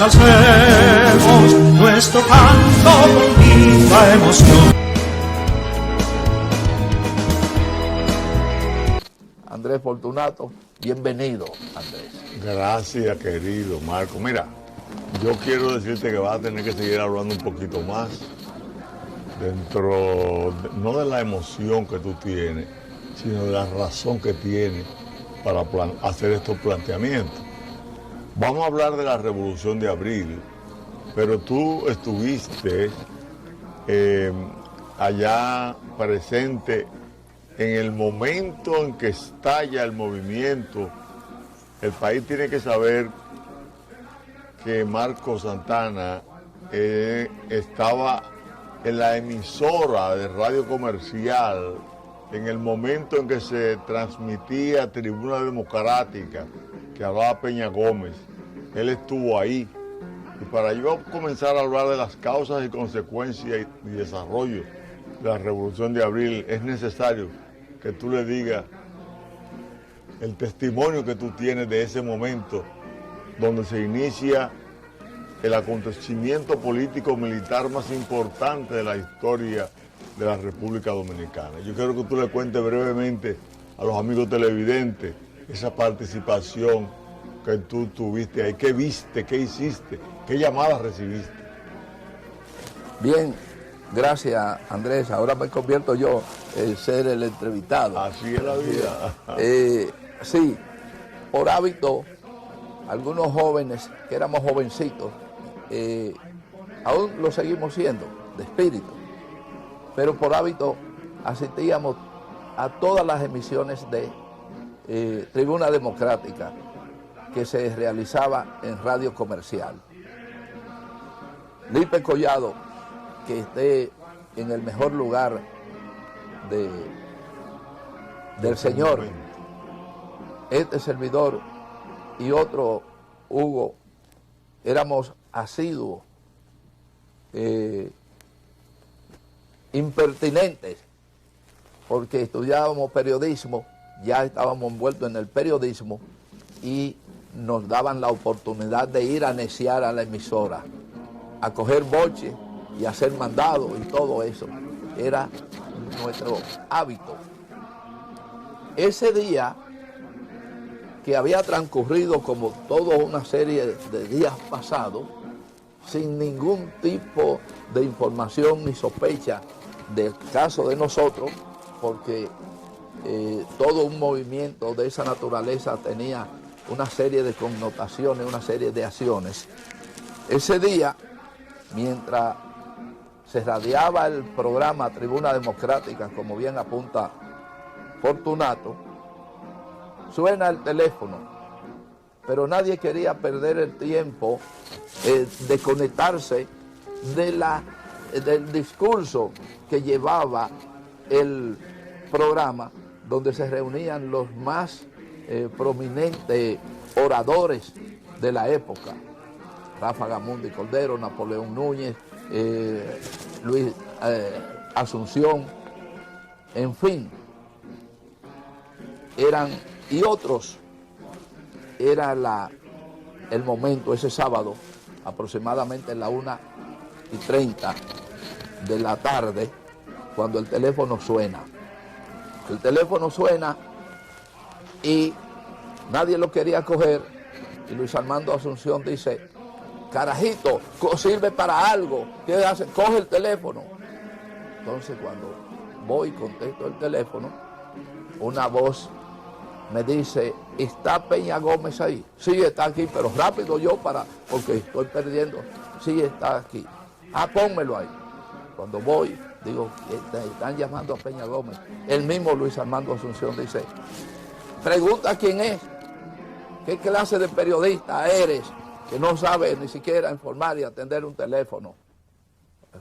Exalcemos nuestro canto con viva emoción. Andrés Fortunato, bienvenido, Andrés. Gracias, querido Marco. Mira, yo quiero decirte que vas a tener que seguir hablando un poquito más no de la emoción que tú tienes, sino de la razón que tienes para hacer estos planteamientos. Vamos a hablar de la Revolución de Abril, pero tú estuviste allá presente en el momento en que estalla el movimiento. El país tiene que saber que Marco Santana estaba en la emisora de radio comercial en el momento en que se transmitía Tribuna Democrática, que hablaba Peña Gómez. Él estuvo ahí. Y para yo comenzar a hablar de las causas y consecuencias y desarrollo de la Revolución de Abril, es necesario que tú le digas el testimonio que tú tienes de ese momento donde se inicia el acontecimiento político-militar más importante de la historia de la República Dominicana. Yo quiero que tú le cuentes brevemente a los amigos televidentes esa participación que tú tuviste ahí. ¿Qué viste? ¿Qué hiciste? ¿Qué llamadas recibiste? Bien, gracias, Andrés. Ahora me convierto yo en ser el entrevistado. Así es la vida. Sí, por hábito, algunos jóvenes, que éramos jovencitos, aún lo seguimos siendo, de espíritu, pero por hábito asistíamos a todas las emisiones de Tribuna Democrática que se realizaba en radio comercial. Lipe Collado, que esté en el mejor lugar del Señor, este servidor y otro, Hugo, éramos asiduos, impertinentes, porque estudiábamos periodismo, ya estábamos envueltos en el periodismo y nos daban la oportunidad de ir a neciar a la emisora, a coger boche y hacer mandados y todo eso. Era nuestro hábito. Ese día, que había transcurrido como toda una serie de días pasados, sin ningún tipo de información ni sospecha del caso de nosotros, porque todo un movimiento de esa naturaleza tenía una serie de connotaciones, una serie de acciones. Ese día, mientras se radiaba el programa Tribuna Democrática, como bien apunta Fortunato, suena el teléfono, pero nadie quería perder el tiempo de conectarse del discurso que llevaba el programa, donde se reunían los más prominentes oradores de la época: Rafa Gamundi Cordero, Napoleón Núñez, Luis Asunción, en fin, y otros. Era el momento, ese sábado, aproximadamente en la 1:30 de la tarde, cuando el teléfono suena. El teléfono suena y nadie lo quería coger, y Luis Armando Asunción dice: carajito, sirve para algo, ¿qué hace? Coge el teléfono. Entonces, cuando voy y contesto el teléfono, una voz me dice: ¿está Peña Gómez ahí? Sí, está aquí, pero rápido porque estoy perdiendo. Sí, está aquí. Pónmelo ahí. Cuando voy, digo: están llamando a Peña Gómez. El mismo Luis Armando Asunción dice: pregunta quién es, qué clase de periodista eres, que no sabe ni siquiera informar y atender un teléfono.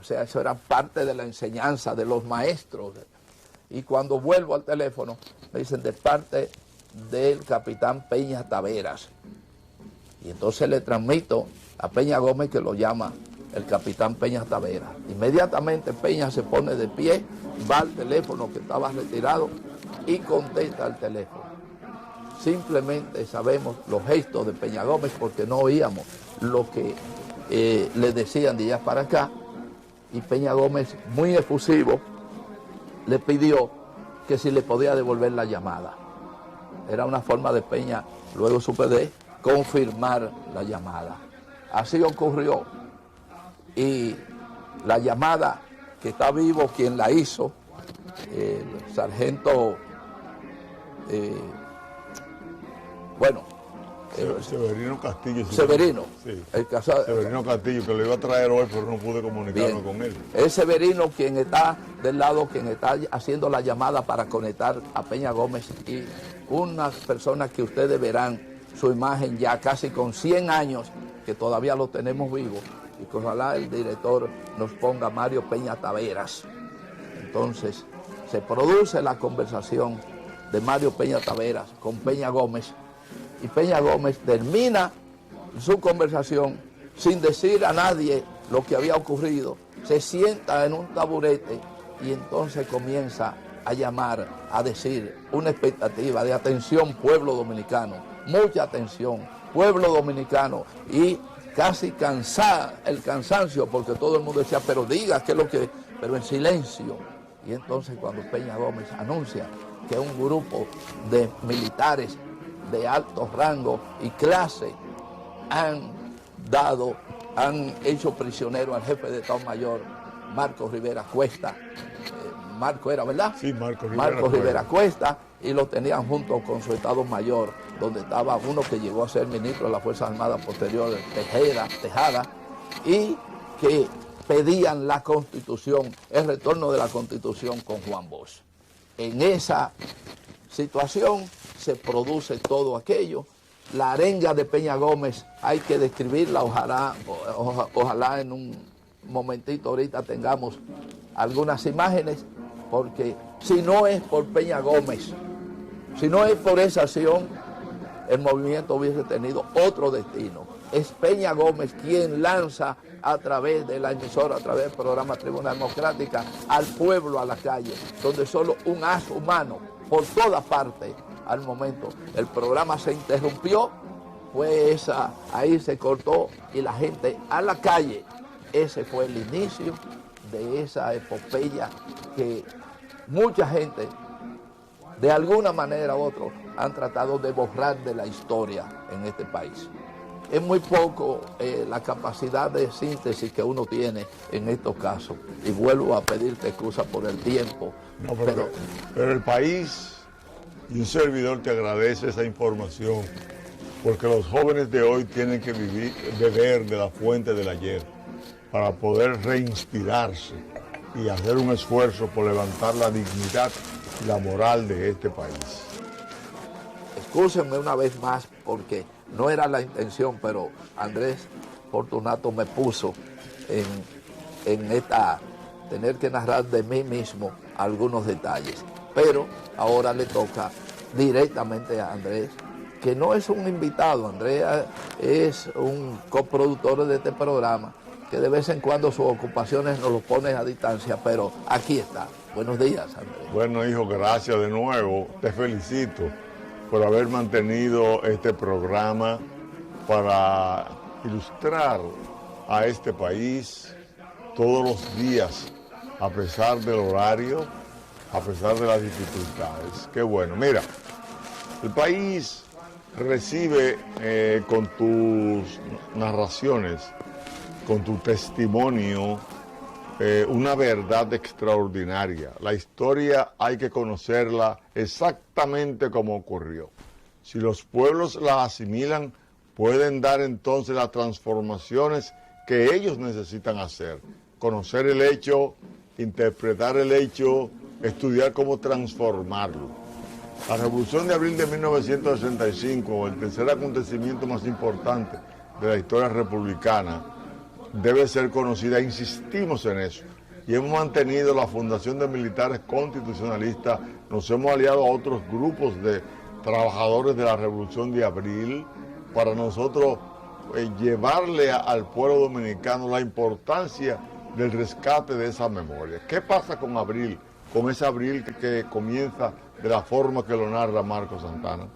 O sea, eso era parte de la enseñanza de los maestros. Y cuando vuelvo al teléfono, me dicen: de parte del capitán Peña Taveras. Y entonces le transmito a Peña Gómez que lo llama el capitán Peña Taveras. Inmediatamente Peña se pone de pie, va al teléfono que estaba retirado y contesta el teléfono. simplemente sabemos los gestos de Peña Gómez porque no oíamos lo que le decían de allá para acá, y Peña Gómez, muy efusivo, le pidió que si le podía devolver la llamada. Era una forma de Peña, luego supe de confirmar la llamada. Así ocurrió, y la llamada, que está vivo quien la hizo, el sargento, Severino Castillo. Severino, sí. Severino Castillo, que lo iba a traer hoy, pero no pude comunicarme con él. Es Severino quien está del lado, quien está haciendo la llamada para conectar a Peña Gómez y unas personas que ustedes verán su imagen ya casi con 100 años, que todavía lo tenemos vivo, y que ojalá el director nos ponga Mario Peña Taveras. Entonces se produce la conversación de Mario Peña Taveras con Peña Gómez, y Peña Gómez termina su conversación sin decir a nadie lo que había ocurrido, se sienta en un taburete y entonces comienza a llamar, a decir una expectativa de atención pueblo dominicano, mucha atención, pueblo dominicano, y casi el cansancio, porque todo el mundo decía, pero diga qué es lo que, pero en silencio. Y entonces cuando Peña Gómez anuncia que un grupo de militares de alto rango y clase han hecho prisionero al jefe de Estado Mayor, Marcos Rivera Cuesta. Marco era, ¿verdad? Sí, Marcos Rivera Cuesta, y lo tenían junto con su Estado Mayor, donde estaba uno que llegó a ser ministro de las Fuerzas Armadas posteriores, Tejada, y que pedían la Constitución, el retorno de la Constitución con Juan Bosch. En esa situación se produce todo aquello. La arenga de Peña Gómez hay que describirla, ojalá en un momentito ahorita tengamos algunas imágenes, porque si no es por Peña Gómez, si no es por esa acción, el movimiento hubiese tenido otro destino. Es Peña Gómez quien lanza a través de la emisora, a través del programa Tribuna Democrática, al pueblo a la calle, donde solo un haz humano por todas partes. Al momento el programa se interrumpió, pues ahí se cortó y la gente a la calle. Ese fue el inicio de esa epopeya que mucha gente, de alguna manera u otra, han tratado de borrar de la historia en este país. Es muy poco la capacidad de síntesis que uno tiene en estos casos. Y vuelvo a pedirte excusa por el tiempo. No, pero el país y un servidor te agradece esa información, porque los jóvenes de hoy tienen que beber de la fuente del ayer para poder reinspirarse y hacer un esfuerzo por levantar la dignidad y la moral de este país. Excúsenme una vez más porque no era la intención, pero Andrés Fortunato me puso en esta, tener que narrar de mí mismo algunos detalles. Pero ahora le toca directamente a Andrés, que no es un invitado. Andrés es un coproductor de este programa, que de vez en cuando sus ocupaciones nos lo pone a distancia, pero aquí está. Buenos días, Andrés. Bueno, hijo, gracias de nuevo. Te felicito por haber mantenido este programa para ilustrar a este país todos los días, a pesar del horario, a pesar de las dificultades. Qué bueno. Mira, el país recibe con tus narraciones, con tu testimonio, una verdad extraordinaria. La historia hay que conocerla exactamente como ocurrió. Si los pueblos la asimilan, pueden dar entonces las transformaciones que ellos necesitan hacer. Conocer el hecho, interpretar el hecho, estudiar cómo transformarlo. La Revolución de Abril de 1965, el tercer acontecimiento más importante de la historia republicana, debe ser conocida, insistimos en eso, y hemos mantenido la Fundación de Militares Constitucionalistas, nos hemos aliado a otros grupos de trabajadores de la Revolución de Abril, para nosotros llevarle al pueblo dominicano la importancia del rescate de esa memoria. ¿Qué pasa con Abril? Con ese Abril que comienza de la forma que lo narra Marcos Santana.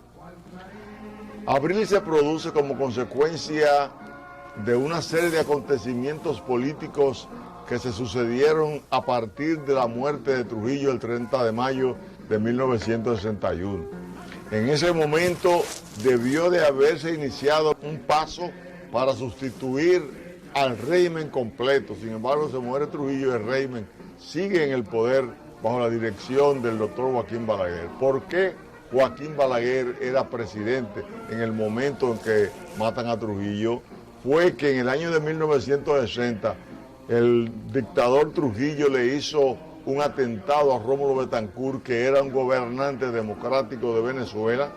Abril se produce como consecuencia de una serie de acontecimientos políticos que se sucedieron a partir de la muerte de Trujillo el 30 de mayo de 1961. En ese momento debió de haberse iniciado un paso para sustituir al régimen completo. Sin embargo, se muere Trujillo y el régimen sigue en el poder bajo la dirección del doctor Joaquín Balaguer. ¿Por qué Joaquín Balaguer era presidente en el momento en que matan a Trujillo? Fue que en el año de 1960 el dictador Trujillo le hizo un atentado a Rómulo Betancourt, que era un gobernante democrático de Venezuela,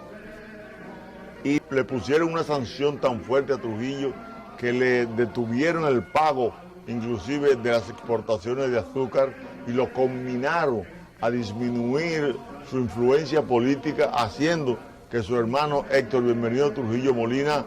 y le pusieron una sanción tan fuerte a Trujillo que le detuvieron el pago inclusive de las exportaciones de azúcar y lo combinaron a disminuir su influencia política, haciendo que su hermano Héctor Bienvenido Trujillo Molina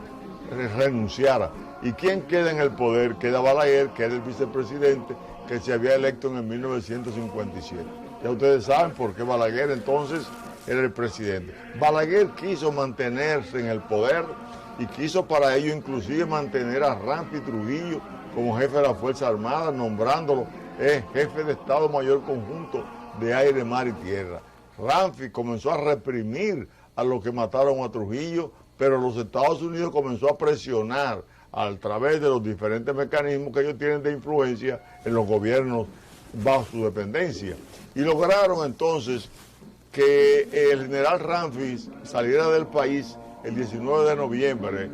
renunciara. ¿Y quién queda en el poder? Queda Balaguer, que era el vicepresidente, que se había electo en el 1957. Ya ustedes saben por qué Balaguer entonces era el presidente. Balaguer quiso mantenerse en el poder y quiso para ello inclusive mantener a Ramfi Trujillo como jefe de la Fuerza Armada, nombrándolo jefe de Estado Mayor Conjunto de Aire, Mar y Tierra. Ramfi comenzó a reprimir a los que mataron a Trujillo, pero los Estados Unidos comenzó a presionar a través de los diferentes mecanismos que ellos tienen de influencia en los gobiernos bajo su dependencia. Y lograron entonces que el general Ramfi saliera del país el 19 de noviembre,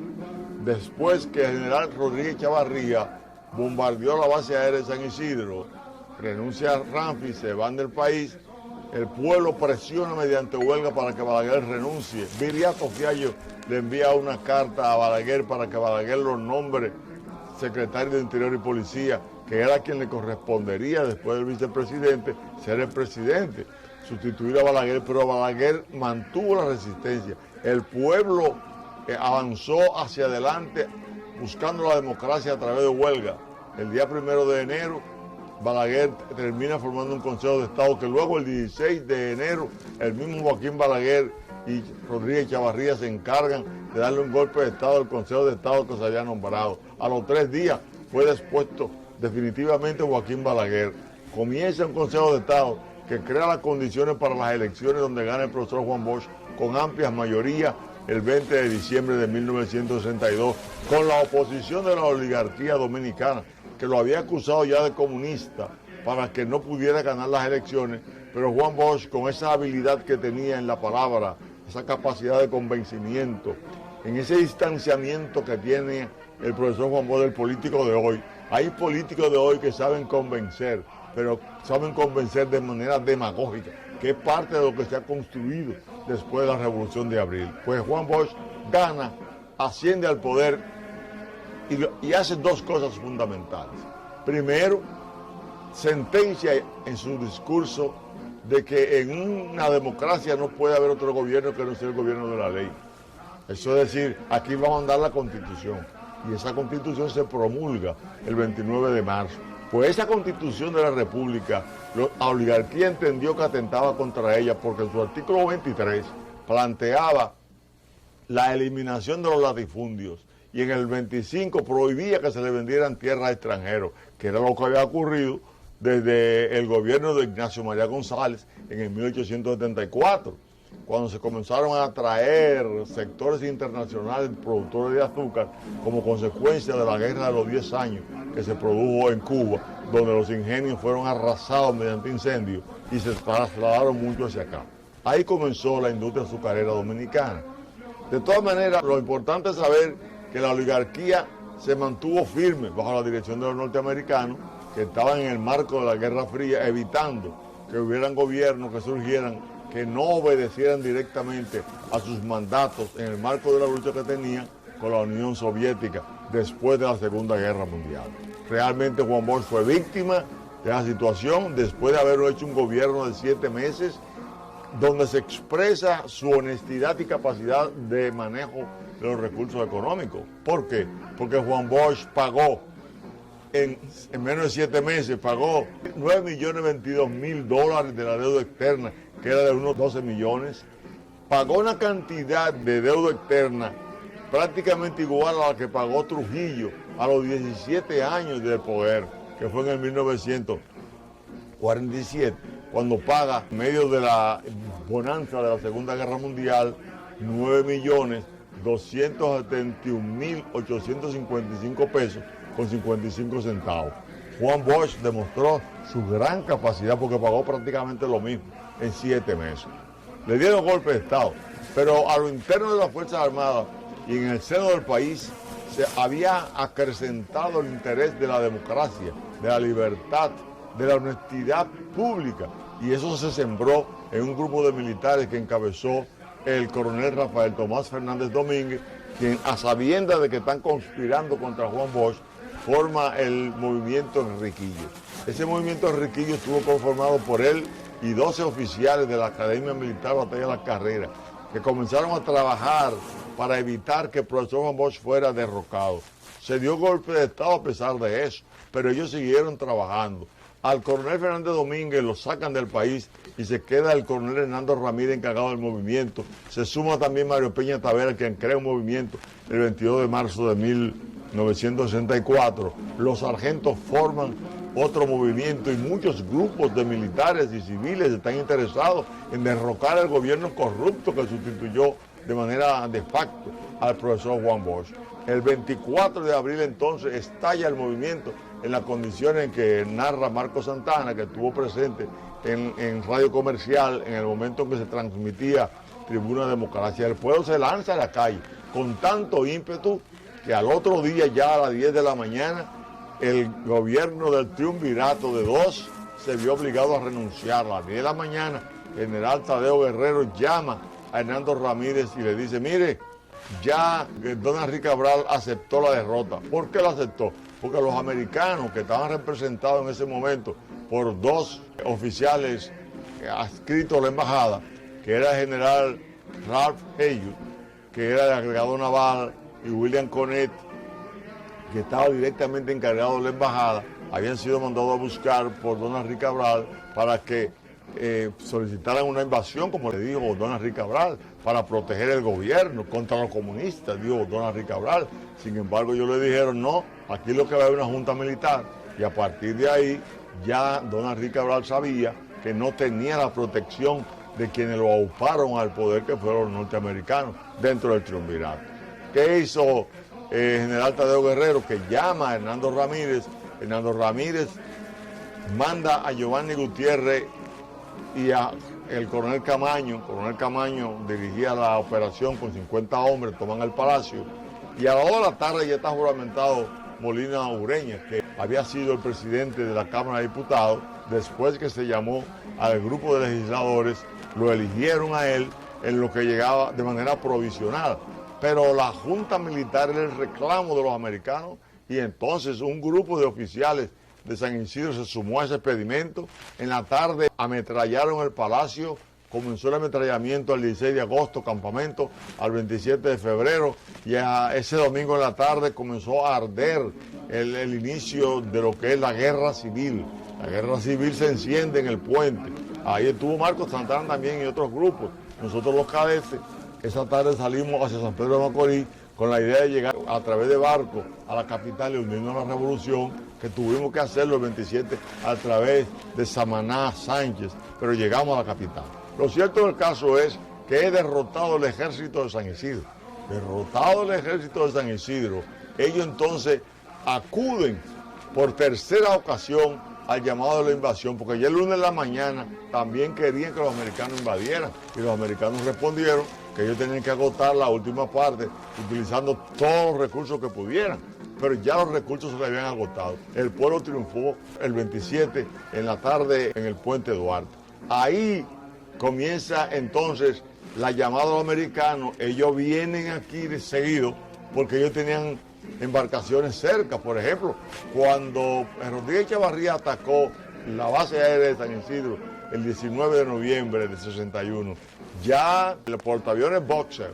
después que el general Rodríguez Chavarría bombardeó la base aérea de San Isidro. Renuncia Ramfi, se van del país, el pueblo presiona mediante huelga para que Balaguer renuncie. Viriato Fiallo le envía una carta a Balaguer para que Balaguer lo nombre secretario de Interior y Policía, que era quien le correspondería después del vicepresidente ser el presidente, sustituir a Balaguer, pero Balaguer mantuvo la resistencia. El pueblo avanzó hacia adelante buscando la democracia a través de huelga. El día 1 de enero, Balaguer termina formando un Consejo de Estado que luego el 16 de enero el mismo Joaquín Balaguer y Rodríguez Chavarría se encargan de darle un golpe de Estado al Consejo de Estado que se había nombrado. A los 3 días fue depuesto definitivamente Joaquín Balaguer. Comienza un Consejo de Estado que crea las condiciones para las elecciones donde gana el profesor Juan Bosch con amplias mayorías el 20 de diciembre de 1962, con la oposición de la oligarquía dominicana, que lo había acusado ya de comunista para que no pudiera ganar las elecciones, pero Juan Bosch, con esa habilidad que tenía en la palabra, esa capacidad de convencimiento, en ese distanciamiento que tiene el profesor Juan Bosch del político de hoy. Hay políticos de hoy que saben convencer, pero saben convencer de manera demagógica, que es parte de lo que se ha construido después de la Revolución de Abril. Pues Juan Bosch gana, asciende al poder y hace dos cosas fundamentales. Primero, sentencia en su discurso de que en una democracia no puede haber otro gobierno que no sea el gobierno de la ley. Eso es decir, aquí va a mandar la Constitución, y esa Constitución se promulga el 29 de marzo. Pues esa Constitución de la República, la oligarquía entendió que atentaba contra ella porque en su artículo 23 planteaba la eliminación de los latifundios y en el 25 prohibía que se le vendieran tierras a extranjeros, que era lo que había ocurrido desde el gobierno de Ignacio María González en el 1874, cuando se comenzaron a atraer sectores internacionales productores de azúcar como consecuencia de la guerra de los 10 años que se produjo en Cuba, donde los ingenios fueron arrasados mediante incendios y se trasladaron mucho hacia acá. Ahí comenzó la industria azucarera dominicana. De todas maneras, lo importante es saber que la oligarquía se mantuvo firme bajo la dirección de los norteamericanos, que estaban en el marco de la Guerra Fría, evitando que hubieran gobiernos que surgieran que no obedecieran directamente a sus mandatos en el marco de la lucha que tenían con la Unión Soviética después de la Segunda Guerra Mundial. Realmente Juan Bosch fue víctima de la situación después de haber hecho un gobierno de 7 meses donde se expresa su honestidad y capacidad de manejo de los recursos económicos. ¿Por qué? Porque Juan Bosch pagó en menos de 7 meses, pagó $9.022.000 de la deuda externa, que era de unos 12 millones. Pagó una cantidad de deuda externa prácticamente igual a la que pagó Trujillo a los 17 años del poder, que fue en el 1947, cuando paga, en medio de la bonanza de la Segunda Guerra Mundial, 9.271.855 pesos con 55 centavos. Juan Bosch demostró su gran capacidad porque pagó prácticamente lo mismo en 7 meses. Le dieron golpe de Estado, pero a lo interno de las Fuerzas Armadas y en el seno del país se había acrecentado el interés de la democracia, de la libertad, de la honestidad pública, y eso se sembró en un grupo de militares que encabezó el coronel Rafael Tomás Fernández Domínguez, quien, a sabiendas de que están conspirando contra Juan Bosch, forma el movimiento Enriquillo. Ese movimiento Enriquillo estuvo conformado por él y 12 oficiales de la Academia Militar Batalla de la Carrera, que comenzaron a trabajar para evitar que el profesor Juan Bosch fuera derrocado. Se dio golpe de Estado a pesar de eso, pero ellos siguieron trabajando. Al coronel Fernández Domínguez lo sacan del país y se queda el coronel Hernando Ramírez encargado del movimiento. Se suma también Mario Peña Tavera, quien crea un movimiento el 22 de marzo de 1964. Los sargentos forman otro movimiento y muchos grupos de militares y civiles están interesados en derrocar al gobierno corrupto que sustituyó de manera de facto al profesor Juan Bosch. El 24 de abril entonces estalla el movimiento en las condiciones en que narra Marco Santana, que estuvo presente en Radio Comercial en el momento en que se transmitía Tribuna Democracia. El pueblo se lanza a la calle con tanto ímpetu que al otro día, ya a las 10 de la mañana, el gobierno del triunvirato de dos se vio obligado a renunciar. A las 10 de la mañana, el general Tadeo Guerrero llama a Hernando Ramírez y le dice: mire, ya don Enrique Cabral aceptó la derrota. ¿Por qué la aceptó? Porque los americanos, que estaban representados en ese momento por 2 oficiales adscritos a la embajada, que era el general Ralph Haywood, que era el agregado naval, y William Conet, que estaba directamente encargado de la embajada, habían sido mandados a buscar por don Enrique Cabral para que solicitaran una invasión, como le dijo don Enrique Cabral, para proteger el gobierno contra los comunistas, dijo don Enrique Cabral. Sin embargo, ellos le dijeron: no, aquí lo que va a haber una junta militar. Y a partir de ahí, ya don Enrique Cabral sabía que no tenía la protección de quienes lo auparon al poder, que fueron los norteamericanos, dentro del triunvirato. ¿Qué hizo el general Tadeo Guerrero? Que llama a Hernando Ramírez. Hernando Ramírez manda a Giovanni Gutiérrez y a el coronel Camaño. Coronel Camaño dirigía la operación con 50 hombres, toman el palacio, y a las 2 de la tarde ya está juramentado Molina Ureña, que había sido el presidente de la Cámara de Diputados. Después que se llamó al grupo de legisladores, lo eligieron a él en lo que llegaba de manera provisional. Pero la Junta Militar era el reclamo de los americanos, y entonces un grupo de oficiales de San Isidro se sumó a ese pedimento. En la tarde ametrallaron el palacio, comenzó el ametrallamiento el 16 de agosto, campamento al 27 de febrero, y ese domingo en la tarde comenzó a arder el inicio de lo que es la guerra civil. La guerra civil se enciende en el puente. Ahí estuvo Marco Santana también y otros grupos. Nosotros los cadetes, esa tarde salimos hacia San Pedro de Macorís con la idea de llegar a través de barco a la capital y unirnos a la revolución, que tuvimos que hacerlo el 27 a través de Samaná Sánchez, pero llegamos a la capital. Lo cierto del caso es que he derrotado el ejército de San Isidro. Derrotado el ejército de San Isidro, ellos entonces acuden por tercera ocasión al llamado de la invasión, porque ya el lunes en la mañana también querían que los americanos invadieran, y los americanos respondieron que ellos tenían que agotar la última parte utilizando todos los recursos que pudieran, pero ya los recursos se les habían agotado. El pueblo triunfó el 27 en la tarde en el puente Duarte. Ahí comienza entonces la llamada a los americanos. Ellos vienen aquí de seguido porque ellos tenían embarcaciones cerca. Por ejemplo, cuando Rodríguez Chavarría atacó la base aérea de San Isidro el 19 de noviembre de 61, ya el portaaviones Boxer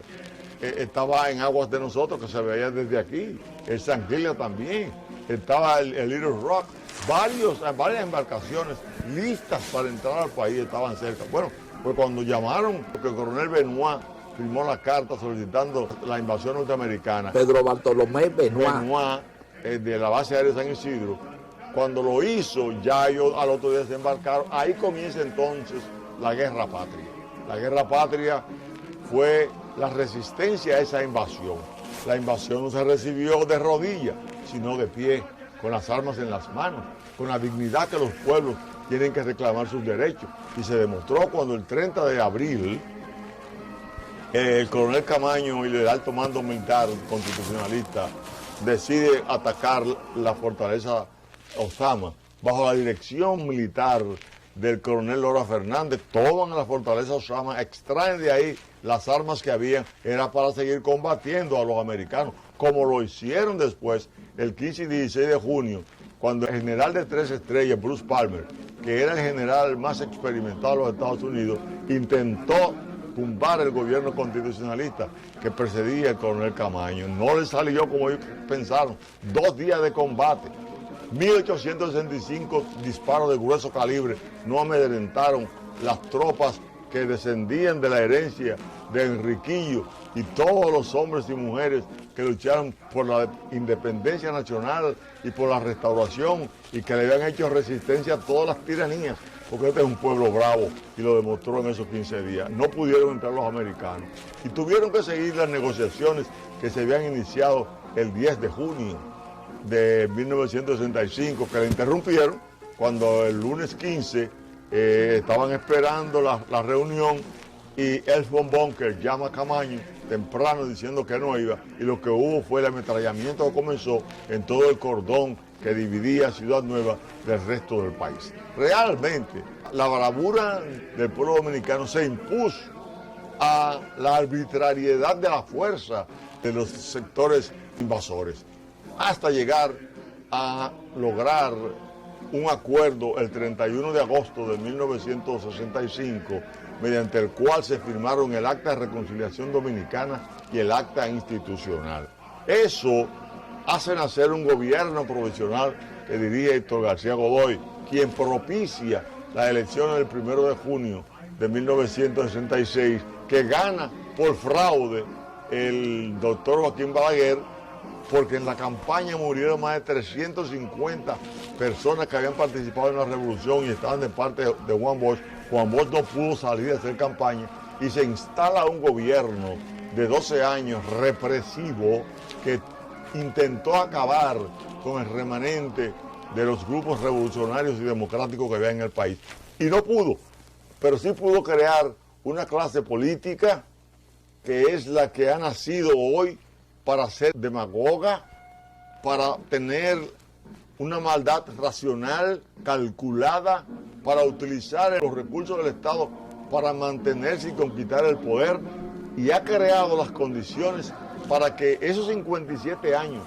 estaba en aguas de nosotros, que se veía desde aquí. El Sanguilla también, estaba el Little Rock. Varias embarcaciones listas para entrar al país estaban cerca. Bueno, pues cuando llamaron, porque el coronel Benoit, firmó la carta solicitando la invasión norteamericana. Pedro Bartolomé Benoit. Benoit, de la base aérea de San Isidro. Cuando lo hizo, ya ellos al otro día se embarcaron. Ahí comienza entonces la Guerra Patria. La Guerra Patria fue la resistencia a esa invasión. La invasión no se recibió de rodillas, sino de pie, con las armas en las manos, con la dignidad que los pueblos tienen que reclamar sus derechos. Y se demostró cuando el 30 de abril, el coronel Camaño y el alto mando militar constitucionalista decide atacar la fortaleza Osama. Bajo la dirección militar del coronel Lora Fernández, toman la fortaleza Osama, extraen de ahí las armas que habían, era para seguir combatiendo a los americanos, como lo hicieron después, el 15 y 16 de junio, cuando el general de 3 estrellas, Bruce Palmer, que era el general más experimentado de los Estados Unidos, intentó tumbar el gobierno constitucionalista que precedía el coronel Camaño. No le salió como ellos pensaron. 2 días de combate, 1.865 disparos de grueso calibre no amedrentaron las tropas que descendían de la herencia de Enriquillo y todos los hombres y mujeres que lucharon por la independencia nacional y por la restauración y que le habían hecho resistencia a todas las tiranías, porque este es un pueblo bravo y lo demostró en esos 15 días. No pudieron entrar los americanos y tuvieron que seguir las negociaciones que se habían iniciado el 10 de junio de 1965, que la interrumpieron cuando el lunes 15 estaban esperando la reunión y Ernst von Bunker llama a Camaño temprano diciendo que no iba, y lo que hubo fue el ametrallamiento que comenzó en todo el cordón que dividía Ciudad Nueva del resto del país. Realmente, la bravura del pueblo dominicano se impuso a la arbitrariedad de la fuerza de los sectores invasores, hasta llegar a lograr un acuerdo el 31 de agosto de 1965, mediante el cual se firmaron el Acta de Reconciliación Dominicana y el Acta Institucional. Eso hace nacer un gobierno provisional que dirige Héctor García Godoy, quien propicia las elecciones del 1 de junio de 1966, que gana por fraude el doctor Joaquín Balaguer, porque en la campaña murieron más de 350 personas que habían participado en la revolución y estaban de parte de Juan Bosch. Juan Bosch no pudo salir a hacer campaña y se instala un gobierno de 12 años represivo que intentó acabar con el remanente de los grupos revolucionarios y democráticos que había en el país. Y no pudo, pero sí pudo crear una clase política que es la que ha nacido hoy para ser demagoga, para tener una maldad racional, calculada, para utilizar los recursos del Estado para mantenerse y conquistar el poder, y ha creado las condiciones para que esos 57 años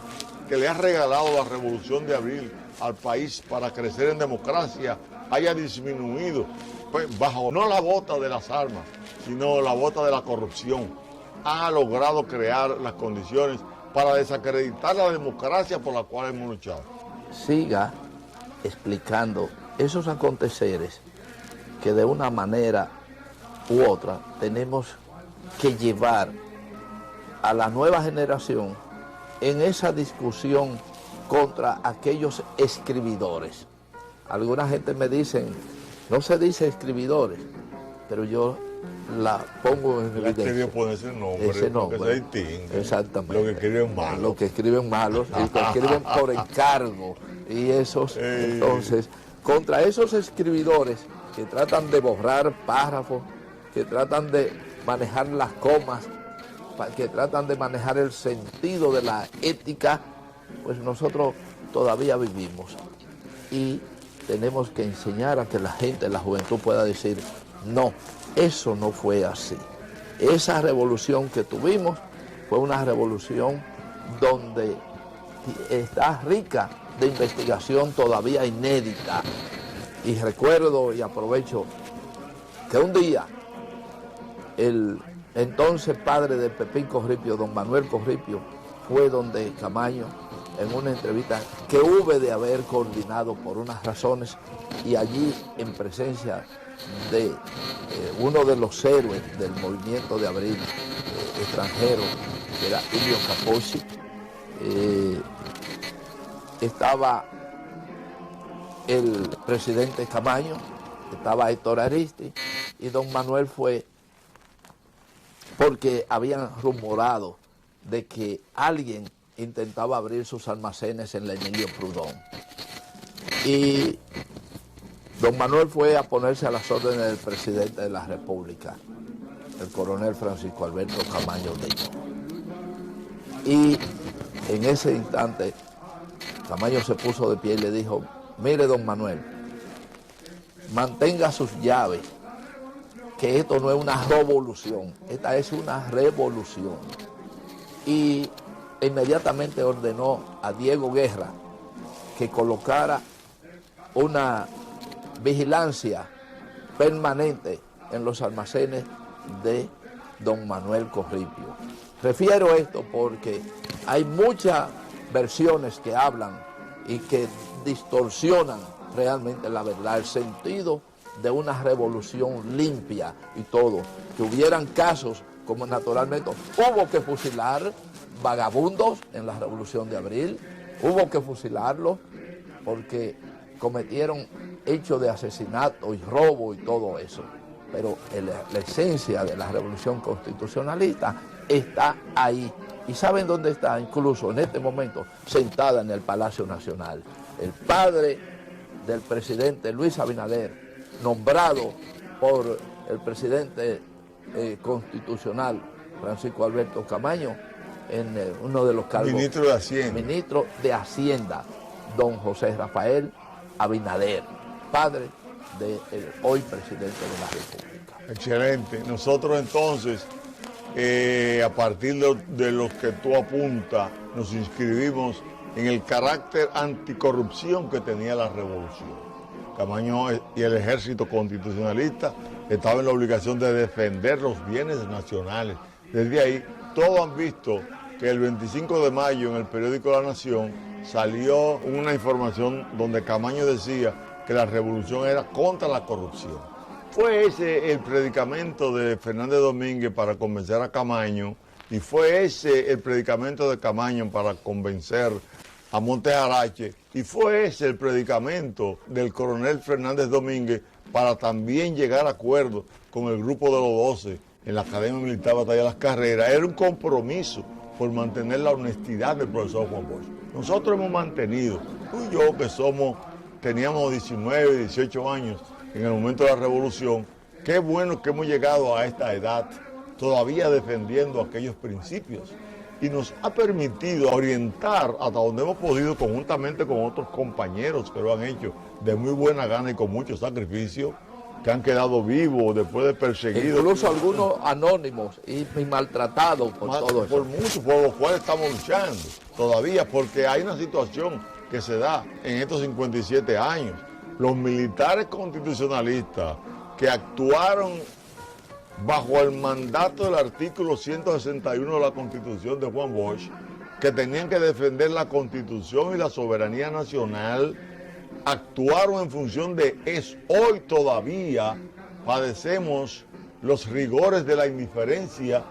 que le ha regalado la Revolución de Abril al país para crecer en democracia haya disminuido, pues bajo no la bota de las armas, sino la bota de la corrupción. Ha logrado crear las condiciones para desacreditar la democracia por la cual hemos luchado. Siga explicando esos aconteceres que de una manera u otra tenemos que llevar a la nueva generación en esa discusión contra aquellos escribidores. Alguna gente me dicen, no se dice escribidores, pero yo la pongo en evidencia. Ese nombre, porque se distingue. Exactamente. Lo que escriben malos. Lo que escriben malos y que escriben por encargo. Y esos, entonces, contra esos escribidores que tratan de borrar párrafos, que tratan de manejar las comas, que tratan de manejar el sentido de la ética, pues nosotros todavía vivimos. Y tenemos que enseñar a que la gente, la juventud pueda decir, no, eso no fue así. Esa revolución que tuvimos fue una revolución donde está rica de investigación todavía inédita. Y recuerdo y aprovecho que un día el entonces padre de Pepín Corripio, don Manuel Corripio, fue donde Camaño en una entrevista que hube de haber coordinado por unas razones y allí en presencia de uno de los héroes del movimiento de abril extranjero, que era Ilio Capozzi, estaba el presidente Camaño, estaba Héctor Aristi, y don Manuel fue porque habían rumorado de que alguien intentaba abrir sus almacenes en la Emilio Prudón. Y don Manuel fue a ponerse a las órdenes del presidente de la República, el coronel Francisco Alberto Camaño Deño. Y en ese instante, Camaño se puso de pie y le dijo: mire, don Manuel, mantenga sus llaves, que esto no es una revolución, esta es una revolución. Y inmediatamente ordenó a Diego Guerra que colocara una vigilancia permanente en los almacenes de don Manuel Corripio. Refiero esto porque hay muchas versiones que hablan y que distorsionan realmente la verdad, el sentido de una revolución limpia y todo, que hubieran casos como naturalmente hubo que fusilar vagabundos en la Revolución de Abril, hubo que fusilarlos porque cometieron hechos de asesinato y robo y todo eso, pero la esencia de la Revolución Constitucionalista está ahí. ¿Y saben dónde está? Incluso en este momento, sentada en el Palacio Nacional. El padre del presidente Luis Abinader, nombrado por el presidente constitucional Francisco Alberto Camaño en uno de los cargos. Ministro de Hacienda. Ministro de Hacienda, don José Rafael Abinader, padre del hoy presidente de la República. Excelente. Nosotros entonces, a partir de los que tú apuntas, nos inscribimos en el carácter anticorrupción que tenía la revolución. Camaño y el ejército constitucionalista estaban en la obligación de defender los bienes nacionales. Desde ahí, todos han visto que el 25 de mayo en el periódico La Nación salió una información donde Camaño decía que la revolución era contra la corrupción. Fue ese el predicamento de Fernández Domínguez para convencer a Camaño y fue ese el predicamento de Camaño para convencer a Montes Arache y fue ese el predicamento del coronel Fernández Domínguez para también llegar a acuerdos con el grupo de los 12 en la Academia Militar Batalla de las Carreras. Era un compromiso por mantener la honestidad del profesor Juan Bosch. Nosotros hemos mantenido, tú y yo que teníamos 19, 18 años en el momento de la revolución, qué bueno que hemos llegado a esta edad todavía defendiendo aquellos principios y nos ha permitido orientar hasta donde hemos podido conjuntamente con otros compañeros que lo han hecho de muy buena gana y con mucho sacrificio, que han quedado vivos después de perseguidos. Incluso algunos anónimos y maltratados por todo eso. Por muchos, por los cuales estamos luchando todavía, porque hay una situación que se da en estos 57 años. Los militares constitucionalistas que actuaron bajo el mandato del artículo 161 de la Constitución de Juan Bosch, que tenían que defender la Constitución y la soberanía nacional, actuaron en función de eso. Hoy todavía padecemos los rigores de la indiferencia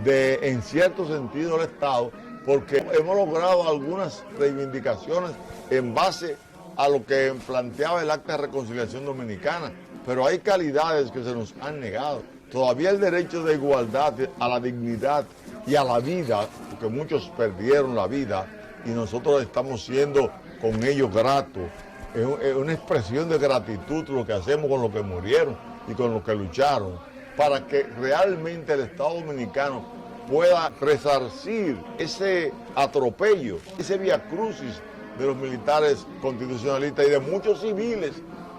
en cierto sentido del Estado, porque hemos logrado algunas reivindicaciones en base a lo que planteaba el Acta de Reconciliación Dominicana, pero hay calidades que se nos han negado. Todavía el derecho de igualdad a la dignidad y a la vida, porque muchos perdieron la vida y nosotros estamos siendo con ellos gratos. Es una expresión de gratitud lo que hacemos con los que murieron y con los que lucharon, para que realmente el Estado Dominicano pueda resarcir ese atropello, ese viacrucis de los militares constitucionalistas y de muchos civiles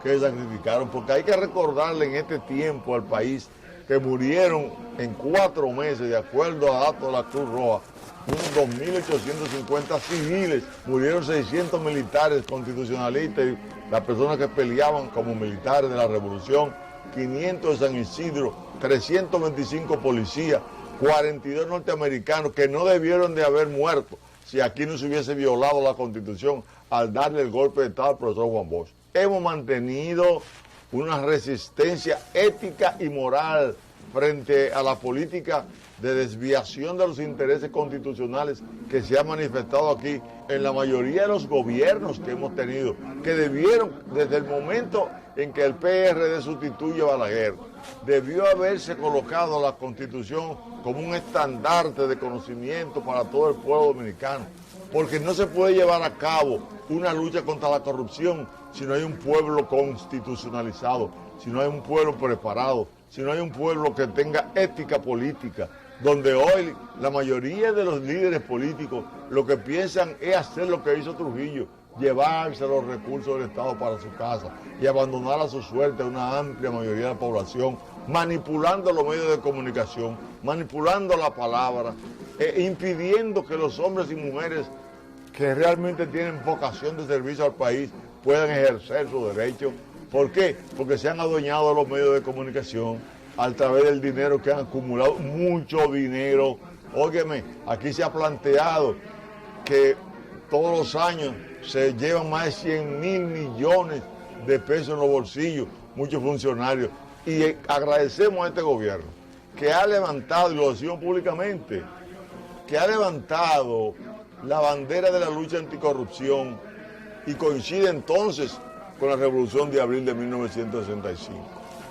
que se sacrificaron, porque hay que recordarle en este tiempo al país que murieron en 4 meses, de acuerdo a datos de la Cruz Roja, unos 2.850 civiles, murieron 600 militares constitucionalistas y las personas que peleaban como militares de la revolución, 500 de San Isidro, 325 policías, 42 norteamericanos que no debieron de haber muerto si aquí no se hubiese violado la Constitución al darle el golpe de Estado al profesor Juan Bosch. hemos mantenido una resistencia ética y moral frente a la política de desviación de los intereses constitucionales que se ha manifestado aquí en la mayoría de los gobiernos que hemos tenido, que debieron, desde el momento en que el PRD sustituye a Balaguer, debió haberse colocado la Constitución como un estandarte de conocimiento para todo el pueblo dominicano, porque no se puede llevar a cabo una lucha contra la corrupción si no hay un pueblo constitucionalizado, si no hay un pueblo preparado, si no hay un pueblo que tenga ética política, donde hoy la mayoría de los líderes políticos lo que piensan es hacer lo que hizo Trujillo, llevarse los recursos del Estado para su casa y abandonar a su suerte a una amplia mayoría de la población, manipulando los medios de comunicación, manipulando la palabra, impidiendo que los hombres y mujeres que realmente tienen vocación de servicio al país puedan ejercer su derecho. ¿Por qué? Porque se han adueñado de los medios de comunicación a través del dinero que han acumulado, mucho dinero. Óyeme, aquí se ha planteado que todos los años se llevan más de 100.000 millones de pesos en los bolsillos, muchos funcionarios. Y agradecemos a este gobierno que ha levantado, y lo decimos públicamente, que ha levantado la bandera de la lucha anticorrupción y coincide entonces con la Revolución de Abril de 1965.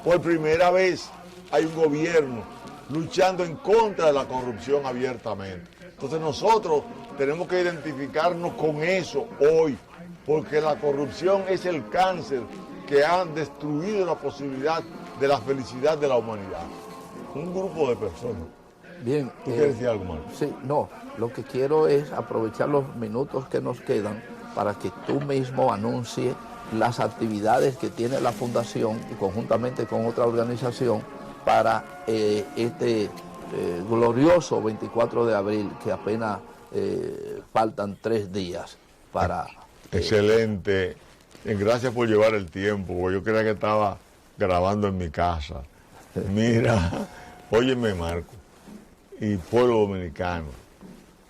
Por primera vez hay un gobierno luchando en contra de la corrupción abiertamente. Entonces nosotros tenemos que identificarnos con eso hoy, porque la corrupción es el cáncer que ha destruido la posibilidad de la felicidad de la humanidad. Un grupo de personas. Bien. ¿Tú quieres decir algo más? Sí, no. Lo que quiero es aprovechar los minutos que nos quedan para que tú mismo anuncies las actividades que tiene la Fundación y conjuntamente con otra organización para este glorioso 24 de abril, que apenas faltan 3 días para... Excelente. Gracias por llevar el tiempo, porque yo creía que estaba grabando en mi casa. Mira, óyeme, Marco, y pueblo dominicano,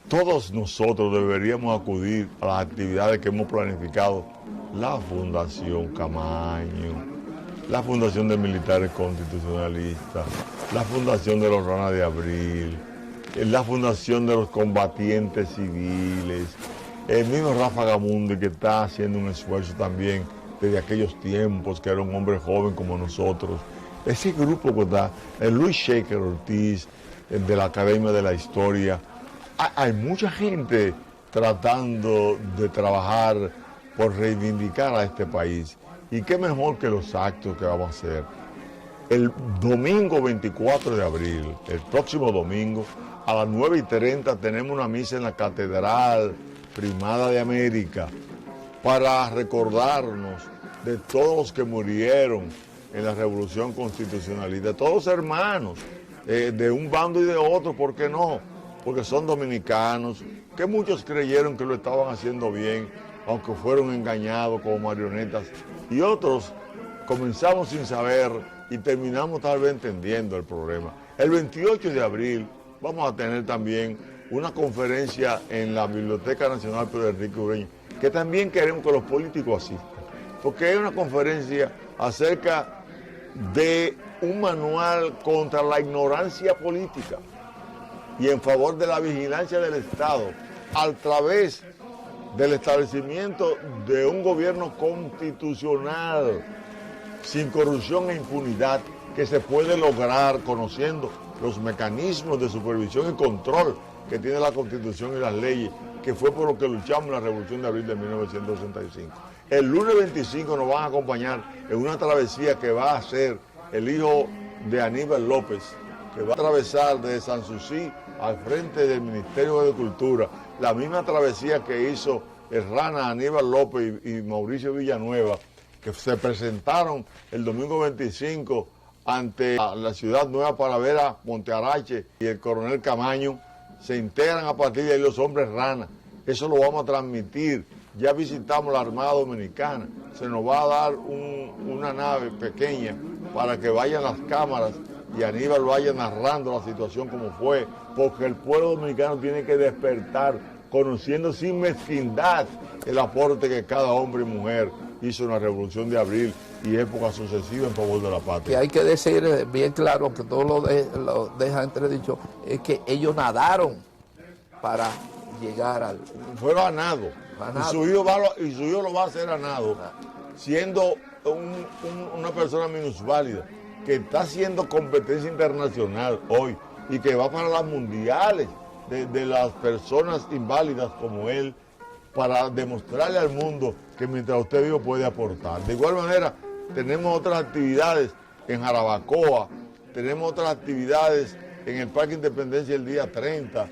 todos nosotros deberíamos acudir a las actividades que hemos planificado. La Fundación Camaño, la Fundación de Militares Constitucionalistas, la Fundación de los Ranas de Abril, la Fundación de los Combatientes Civiles, el mismo Rafa Gamundi, que está haciendo un esfuerzo también desde aquellos tiempos, que era un hombre joven como nosotros. Ese grupo que está, el Luis Shaker Ortiz, de la Academia de la Historia. Hay mucha gente tratando de trabajar por reivindicar a este país. Y qué mejor que los actos que vamos a hacer. El domingo 24 de abril, el próximo domingo, a las 9:30 tenemos una misa en la Catedral Primada de América para recordarnos de todos los que murieron en la Revolución Constitucionalista, todos hermanos, de un bando y de otro, ¿por qué no? Porque son dominicanos, que muchos creyeron que lo estaban haciendo bien, aunque fueron engañados como marionetas, y otros comenzamos sin saber y terminamos tal vez entendiendo el problema. El 28 de abril vamos a tener también una conferencia en la Biblioteca Nacional Pedro Enrique Ureña, que también queremos que los políticos asistan, porque es una conferencia acerca de un manual contra la ignorancia política y en favor de la vigilancia del Estado a través del establecimiento de un gobierno constitucional sin corrupción e impunidad, que se puede lograr conociendo los mecanismos de supervisión y control que tiene la Constitución y las leyes, que fue por lo que luchamos en la Revolución de Abril de 1965. El lunes 25 nos van a acompañar en una travesía que va a hacer el hijo de Aníbal López, que va a atravesar desde Sanssouci al frente del Ministerio de Cultura, la misma travesía que hizo el Rana Aníbal López y Mauricio Villanueva, que se presentaron el domingo 25 ante la Ciudad Nueva para ver a Montearache y el coronel Camaño. Se integran a partir de ahí los hombres Rana. Eso lo vamos a transmitir. Ya visitamos la Armada Dominicana. Se nos va a dar una nave pequeña para que vayan las cámaras y Aníbal vaya narrando la situación como fue, porque el pueblo dominicano tiene que despertar, conociendo sin mezquindad el aporte que cada hombre y mujer hizo una revolución de abril y épocas sucesivas en favor de la Que patria. hay que decir bien claro, que todo lo deja entredicho, es que ellos nadaron para llegar al... Fueron a nado. A Y su hijo lo va a hacer a nado, siendo una persona minusválida, que está haciendo competencia internacional hoy y que va para las mundiales de las personas inválidas como él, para demostrarle al mundo que mientras usted vive puede aportar. De igual manera, tenemos otras actividades en Jarabacoa, tenemos otras actividades en el Parque Independencia el día 30,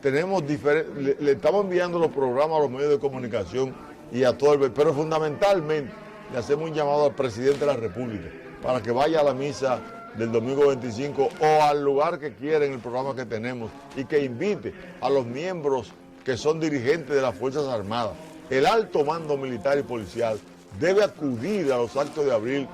tenemos le estamos enviando los programas a los medios de comunicación y a todo pero fundamentalmente le hacemos un llamado al presidente de la República para que vaya a la misa del domingo 25 o al lugar que quiera en el programa que tenemos y que invite a los miembros que son dirigentes de las Fuerzas Armadas. El alto mando militar y policial debe acudir a los actos de abril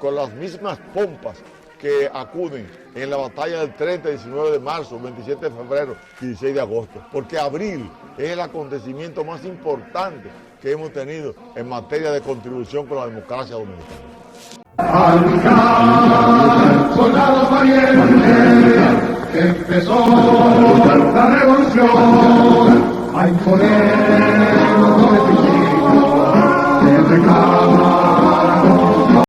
con las mismas pompas que acuden en la batalla del 30, 19 de marzo, 27 de febrero y 16 de agosto, porque abril es el acontecimiento más importante que hemos tenido en materia de contribución con la democracia dominicana. Al luchar, soldados valientes, empezó la revolución, a imponer